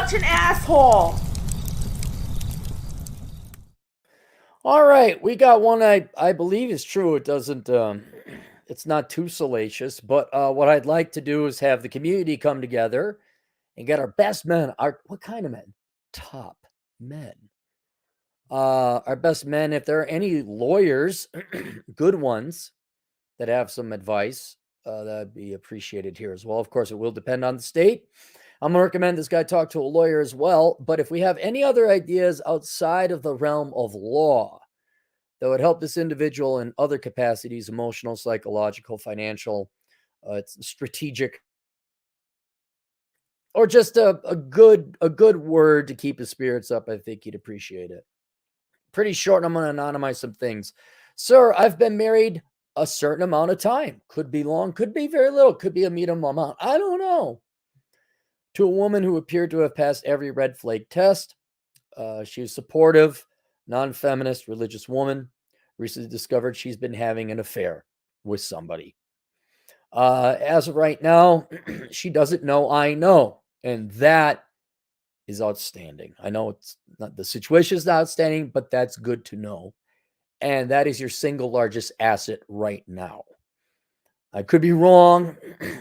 such an asshole. All right, we got one I believe is true. It doesn't it's not too salacious, but what I'd like to do is have the community come together and get our best men. Our what kind of men? Top men. Our best men. If there are any lawyers, good ones that have some advice, that'd be appreciated here as well. Of course, it will depend on the state. I'm gonna recommend this guy talk to a lawyer as well. But if we have any other ideas outside of the realm of law that would help this individual in other capacities, emotional, psychological, financial, strategic, or just a good word to keep his spirits up, I think he'd appreciate it. Pretty short, and I'm going to anonymize some things. Sir, I've been married a certain amount of time. Could be long, could be very little, could be a medium amount. I don't know. To a woman who appeared to have passed every red flag test. She was supportive, non-feminist, religious woman. Recently discovered she's been having an affair with somebody. As of right now, she doesn't know I know. And that is outstanding. I know it's not the situation is not outstanding, but that's good to know. And that is your single largest asset right now. I could be wrong.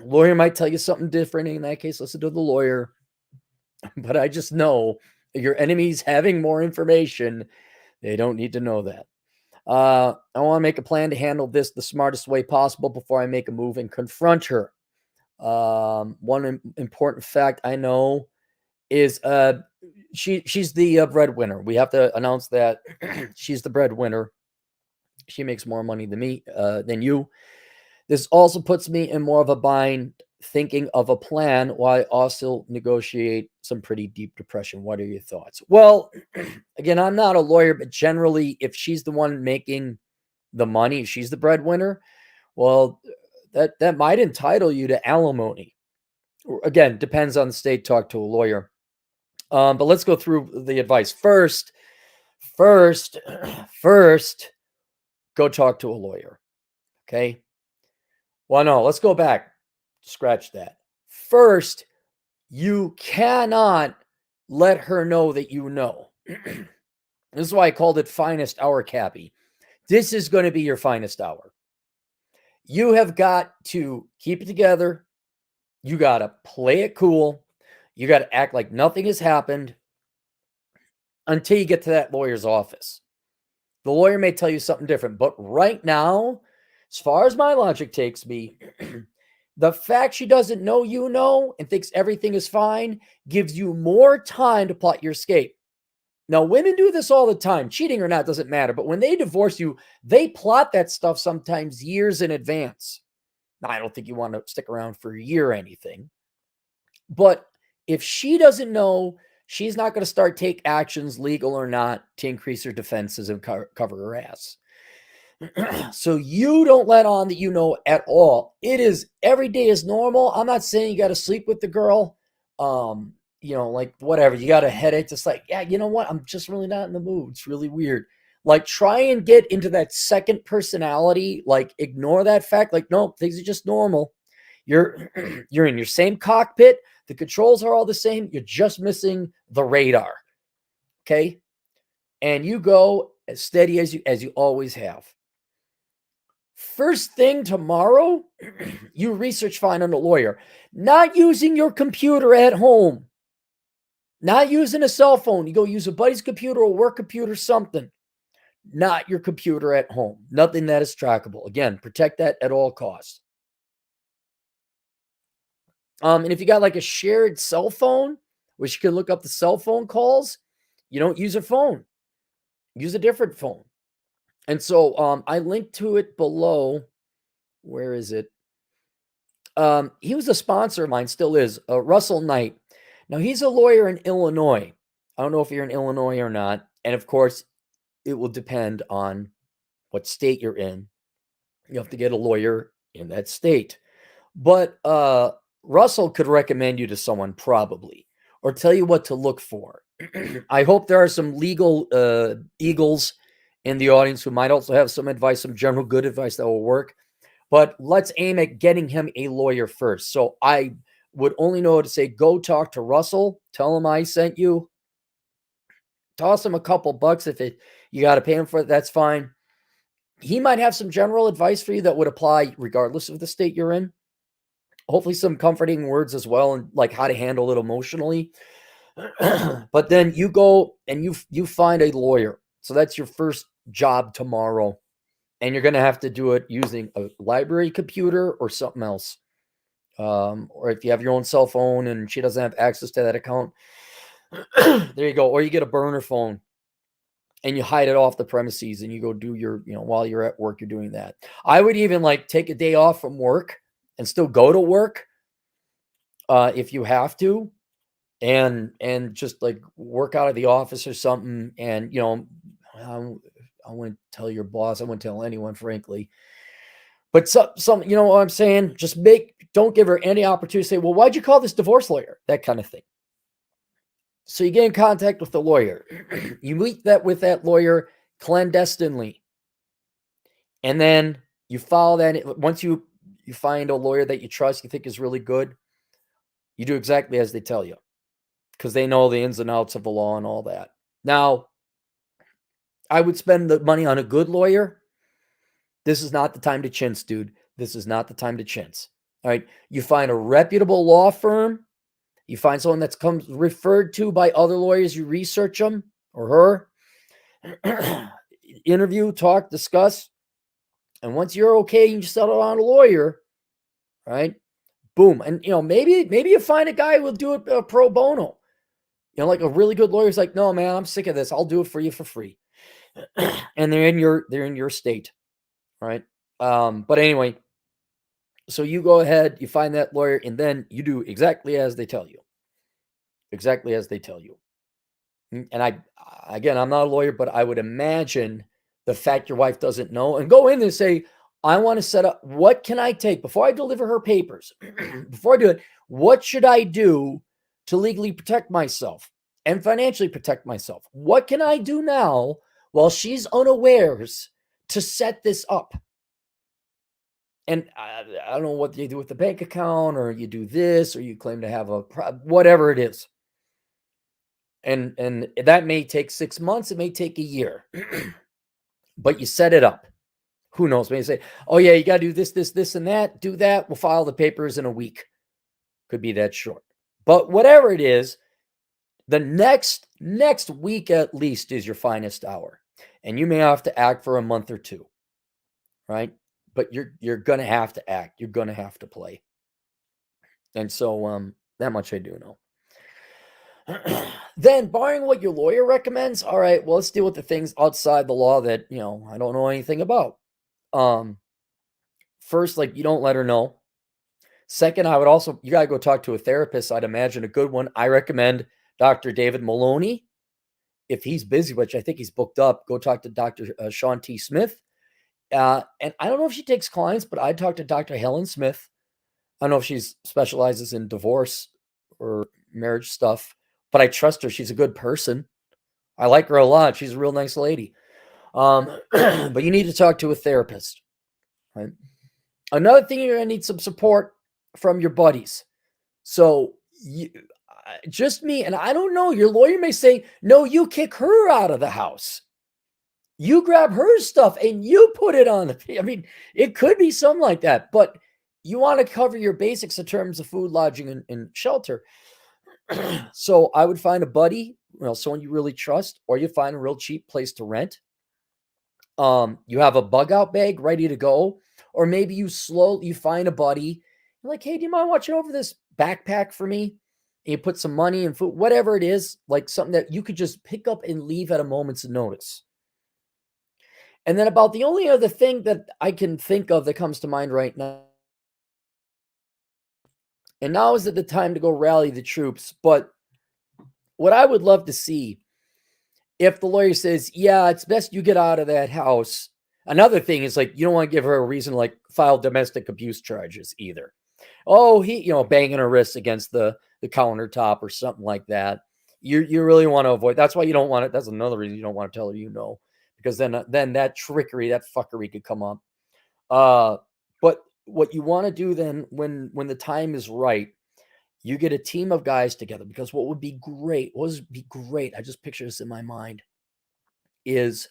Lawyer might tell you something different. In that case, listen to the lawyer. But I just know your enemy's having more information. They don't need to know that. I want to make a plan to handle this the smartest way possible before I make a move and confront her. One important fact I know is she's the breadwinner. We have to announce that she's the breadwinner. She makes more money than you. This also puts me in more of a bind thinking of a plan while I also negotiate some pretty deep depression. What are your thoughts? Well, again, I'm not a lawyer, but generally, if she's the one making the money, if she's the breadwinner, well, that might entitle you to alimony. Again, depends on the state. Talk to a lawyer. But let's go through the advice. First, go talk to a lawyer. Okay. Well, no, let's go back. Scratch that. First, you cannot let her know that you know. This is why I called it finest hour, Cappy. This is going to be your finest hour. You have got to keep it together. You got to play it cool. You got to act like nothing has happened until you get to that lawyer's office. The lawyer may tell you something different, but right now, as far as my logic takes me, the fact she doesn't know you know and thinks everything is fine gives you more time to plot your escape. Now, women do this all the time. Cheating or not doesn't matter. But when they divorce you, they plot that stuff sometimes years in advance. Now, I don't think you want to stick around for a year or anything. But if she doesn't know, she's not going to start take actions, legal or not, to increase her defenses and cover her ass. So you don't let on that you know at all. It is every day is normal. I'm not saying you got to sleep with the girl. Like whatever. You got a headache. Just like, yeah, you know what? I'm just really not in the mood. It's really weird. Like try and get into that second personality. Like ignore that fact. Like, no, things are just normal. You're in your same cockpit. The controls are all the same. You're just missing the radar. Okay. And you go as steady as you always have. First thing tomorrow, you research finding a lawyer. Not using your computer at home. Not using a cell phone. You go use a buddy's computer or work computer, something. Not your computer at home. Nothing that is trackable. Again, protect that at all costs. And if you got like a shared cell phone, which you can look up the cell phone calls, you don't use a phone. Use a different phone. And so I linked to it below. Where is it? He was a sponsor of mine, still is, Russell Knight. Now, he's a lawyer in Illinois. I don't know if you're in Illinois or not. And, of course, it will depend on what state you're in. You have to get a lawyer in that state. But Russell could recommend you to someone probably or tell you what to look for. I hope there are some legal eagles in the audience who might also have some advice, some general good advice that will work. But let's aim at getting him a lawyer first. So I would only know to say, go talk to Russell, tell him I sent you, toss him a couple bucks. If you got to pay him for it, that's fine. He might have some general advice for you that would apply regardless of the state you're in. Hopefully some comforting words as well, and like how to handle it emotionally. But then you go and you find a lawyer. So that's your first job tomorrow. And you're going to have to do it using a library computer or something else. Or if you have your own cell phone and she doesn't have access to that account, there you go. Or you get a burner phone and you hide it off the premises and you go do your, while you're at work, you're doing that. I would even like take a day off from work and still go to work if you have to, and just like work out of the office or something. And, I wouldn't tell your boss. I wouldn't tell anyone, frankly. But some, you know what I'm saying? Just don't give her any opportunity to say, well, why'd you call this divorce lawyer? That kind of thing. So you get in contact with the lawyer. You meet with that lawyer clandestinely. And then you follow that. Once you find a lawyer that you trust, you think is really good, you do exactly as they tell you, because they know the ins and outs of the law and all that. Now, I would spend the money on a good lawyer. This is not the time to chintz, dude. This is not the time to chintz. All right. You find a reputable law firm. You find someone that's referred to by other lawyers. You research them or her. Interview, talk, discuss. And once you're okay, you just settle on a lawyer. Right. Boom. And, maybe you find a guy who will do it pro bono. Like a really good lawyer's like, no, man, I'm sick of this. I'll do it for you for free. And they're in your state. Right. But anyway, so you go ahead, you find that lawyer, and then you do exactly as they tell you. Exactly as they tell you. And I'm not a lawyer, but I would imagine the fact your wife doesn't know, and go in and say, I want to set up, what can I take before I deliver her papers? Before I do it, what should I do to legally protect myself and financially protect myself? What can I do now while she's unawares to set this up? And I don't know what you do with the bank account, or you do this, or you claim to have whatever it is. And that may take 6 months. It may take a year, but you set it up. Who knows? Maybe say, oh yeah, you got to do this, and that, do that. We'll file the papers in a week. Could be that short, but whatever it is, the next week at least is your finest hour. And you may have to act for a month or two, right? But you're going to have to act. You're going to have to play. And so that much I do know. Then, barring what your lawyer recommends, all right, well, let's deal with the things outside the law that, I don't know anything about. First, like, you don't let her know. Second, you got to go talk to a therapist. I'd imagine a good one. I recommend Dr. David Maloney. If he's busy, which I think he's booked up, go talk to Dr. Sean T. Smith. And I don't know if she takes clients, but I'd talk to Dr. Helen Smith. I don't know if she specializes in divorce or marriage stuff, but I trust her. She's a good person. I like her a lot. She's a real nice lady. But you need to talk to a therapist. Right? Another thing, you're going to need some support from your buddies. So just me, and I don't know, your lawyer may say, no, you kick her out of the house. You grab her stuff and you put it on it could be something like that, but you want to cover your basics in terms of food, lodging, and shelter. So I would find a buddy, someone you really trust, or you find a real cheap place to rent. You have a bug out bag ready to go, or maybe you find a buddy. You're like, hey, do you mind watching over this backpack for me? And you put some money and food, whatever it is, like something that you could just pick up and leave at a moment's notice. And then about the only other thing that I can think of that comes to mind right now, and now is the time to go rally the troops. But what I would love to see, if the lawyer says, yeah, it's best you get out of that house. Another thing is, like, you don't want to give her a reason, like file domestic abuse charges either. Oh, he, banging her wrists against the countertop or something like that. You really want to avoid. That's why you don't want it. That's another reason you don't want to tell her, because then that trickery, that fuckery could come up. But what you want to do then, when the time is right, You get a team of guys together because what would be great, I just picture this in my mind, is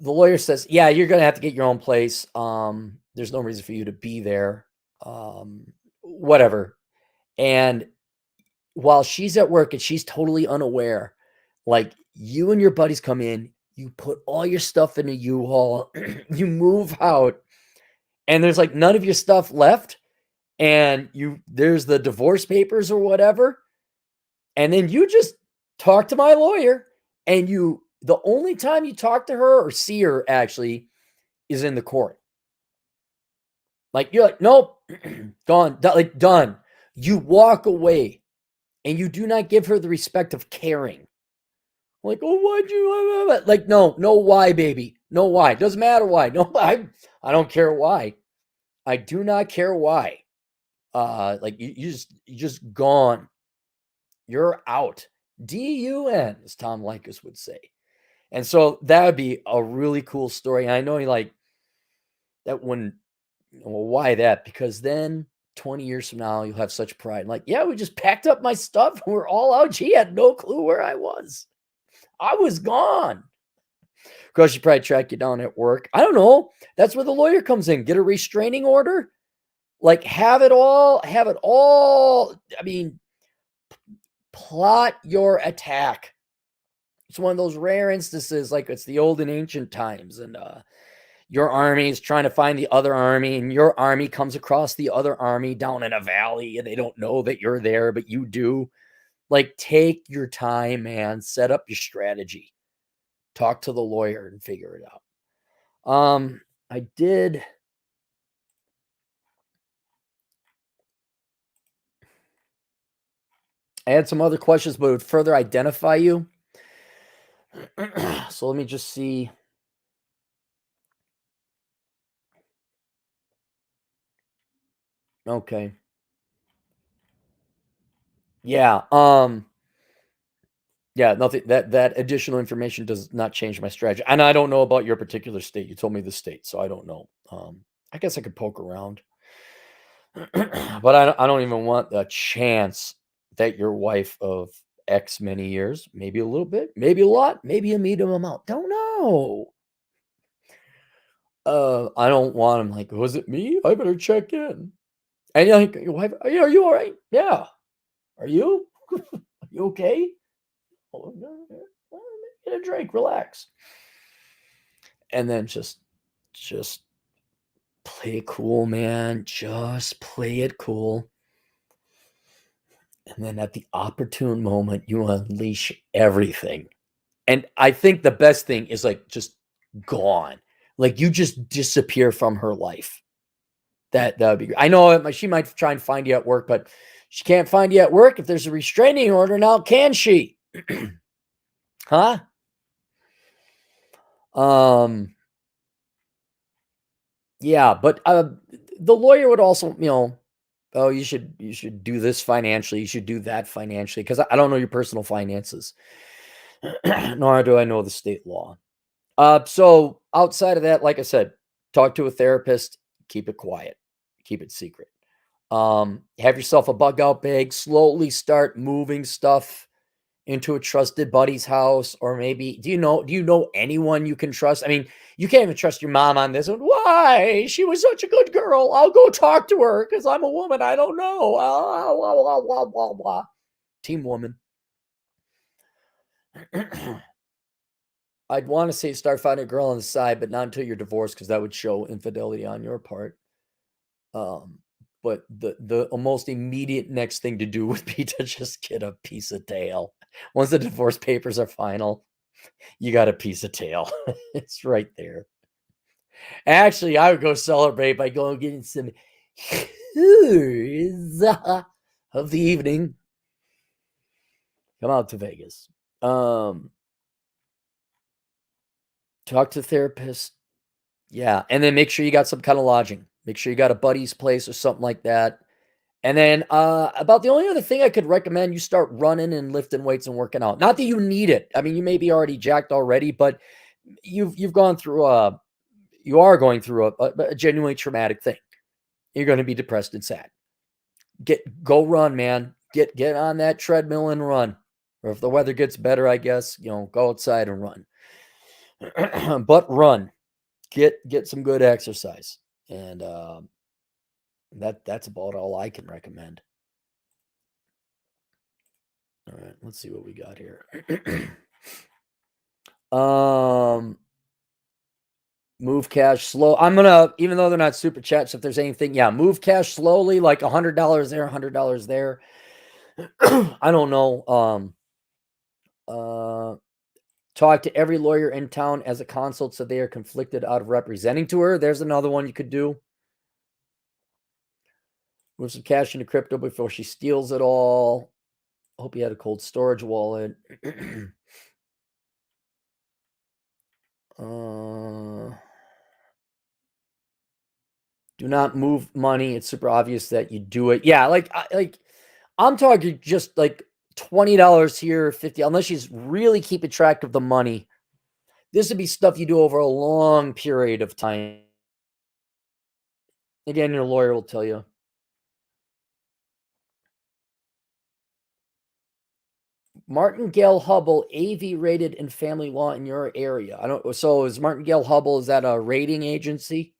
the lawyer says, yeah, you're going to have to get your own place. There's no reason for you to be there. Whatever. And while she's at work and she's totally unaware, like you and your buddies come in, you put all your stuff in a U-Haul, you move out, and there's like none of your stuff left. And there's the divorce papers or whatever. And then you just talk to my lawyer, and the only time you talk to her or see her actually is in the court. Like you're like, nope, gone, like done. You walk away and you do not give her the respect of caring. Like, oh, why'd you like, no why, baby. No why. Doesn't matter why. No, I don't care why. I do not care why. Like you just gone. You're out. DUN, as Tom Likas would say. And so that would be a really cool story. And I know you like that one. Well, why that? Because then 20 years from now, you'll have such pride. Like, yeah, we just packed up my stuff. We're all out. She had no clue where I was. I was gone. Of course, she probably tracked you down at work. I don't know. That's where the lawyer comes in. Get a restraining order. Like, have it all. I mean, plot your attack. It's one of those rare instances, like it's the old and ancient times, and your army is trying to find the other army, and your army comes across the other army down in a valley, and they don't know that you're there, but you do. Like, take your time, man. Set up your strategy. Talk to the lawyer and figure it out. I had some other questions, but it would further identify you. So let me just see. Okay. Yeah. Yeah, nothing, that additional information does not change my strategy. And I don't know about your particular state. You told me the state, so I don't know. I guess I could poke around. But I don't even want the chance that your wife of X many years, maybe a little bit, maybe a lot, maybe a medium amount. Don't know. I don't want him like, was it me? I better check in. And you're like, your wife, are you all right? Yeah. Are you? Are you okay? Oh, no, get a drink, relax. And then just play it cool, man. Just play it cool. And then at the opportune moment, you unleash everything. And I think the best thing is like just gone. Like you just disappear from her life. That would be great. I know she might try and find you at work, but she can't find you at work if there's a restraining order now, can she? Huh? Yeah, but the lawyer would also, oh, you should do this financially, you should do that financially, because I don't know your personal finances, nor do I know the state law. So outside of that, like I said, talk to a therapist, keep it quiet, keep it secret. Have yourself a bug out bag, slowly start moving stuff into a trusted buddy's house, or maybe do you know anyone you can trust? I mean, you can't even trust your mom on this one. Why? She was such a good girl. I'll go talk to her because I'm a woman. I don't know. Blah, blah, blah, blah. Team woman. I'd want to say start finding a girl on the side, but not until you're divorced, because that would show infidelity on your part. But the most immediate next thing to do would be to just get a piece of tail. Once the divorce papers are final, you got a piece of tail. It's right there. Actually, I would go celebrate by going getting some of the evening. Come out to Vegas. Talk to a therapist. Yeah. And then make sure you got some kind of lodging. Make sure you got a buddy's place or something like that. And then about the only other thing I could recommend, you start running and lifting weights and working out. Not that you need it. I mean, you may be already jacked already, but you've gone through you are going through a genuinely traumatic thing. You're going to be depressed and sad. Go run, man. Get on that treadmill and run. Or if the weather gets better, I guess, go outside and run. But run. Get some good exercise. And that's about all I can recommend. All right, let's see what we got here. Move cash slow. I'm gonna, even though they're not super chats, if there's anything, yeah, move cash slowly, like $100 there, $100 there. I don't know. Talk to every lawyer in town as a consult so they are conflicted out of representing to her. There's another one you could do. Move some cash into crypto before she steals it all. Hope you had a cold storage wallet. Do not move money. It's super obvious that you do it. Yeah, like I'm talking just like $20 here, 50, unless she's really keeping track of the money. This would be stuff you do over a long period of time. Again, your lawyer will tell you. Martingale Hubble, AV rated in family law in your area. So is Martingale Hubble, is that a rating agency?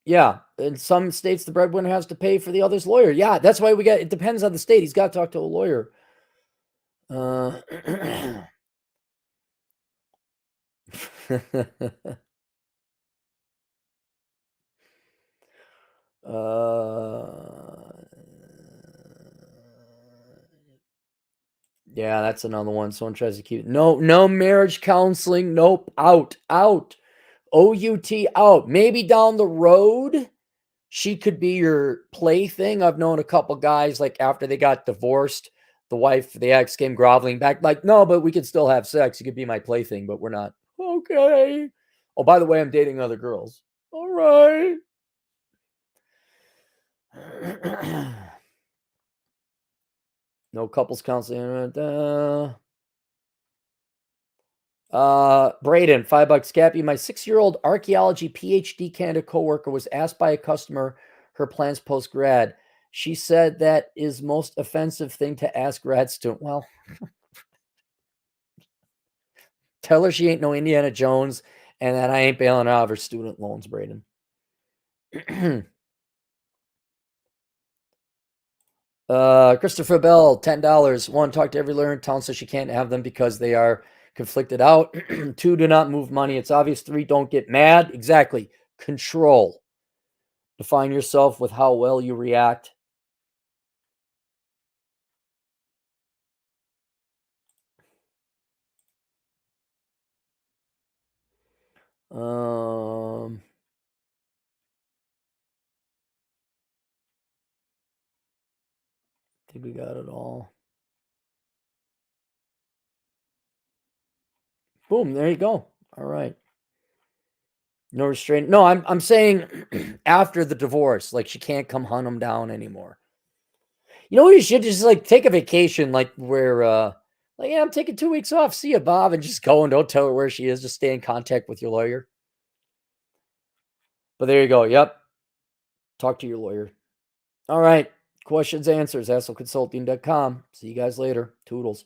Yeah, in some states, the breadwinner has to pay for the other's lawyer. Yeah, that's why it depends on the state. He's got to talk to a lawyer. Yeah, that's another one. Someone tries to keep no marriage counseling. Nope, out. OUT out. Maybe down the road, she could be your plaything. I've known a couple guys, like after they got divorced, the ex came groveling back, like, no, but we could still have sex. You could be my plaything, but we're not. Okay. Oh, by the way, I'm dating other girls. All right. No couples counseling. Braden, $5. Cappy, my 6-year-old archaeology PhD candidate coworker was asked by a customer her plans post grad. She said that is most offensive thing to ask grad student. Well, tell her she ain't no Indiana Jones and that I ain't bailing out of her student loans, Braden. Christopher Bell, $10. One, talk to every lawyer in town so she can't have them because they are conflicted out. Two, do not move money. It's obvious. Three, don't get mad. Exactly. Control. Define yourself with how well you react. I think we got it all. Boom, there you go. All right. No restraint. No, I'm saying after the divorce, like she can't come hunt him down anymore. You know what, you should just like take a vacation, like where like, yeah, I'm taking 2 weeks off. See you, Bob, and just go and don't tell her where she is. Just stay in contact with your lawyer. But there you go. Yep. Talk to your lawyer. All right. Questions, answers, hassleconsulting.com. See you guys later. Toodles.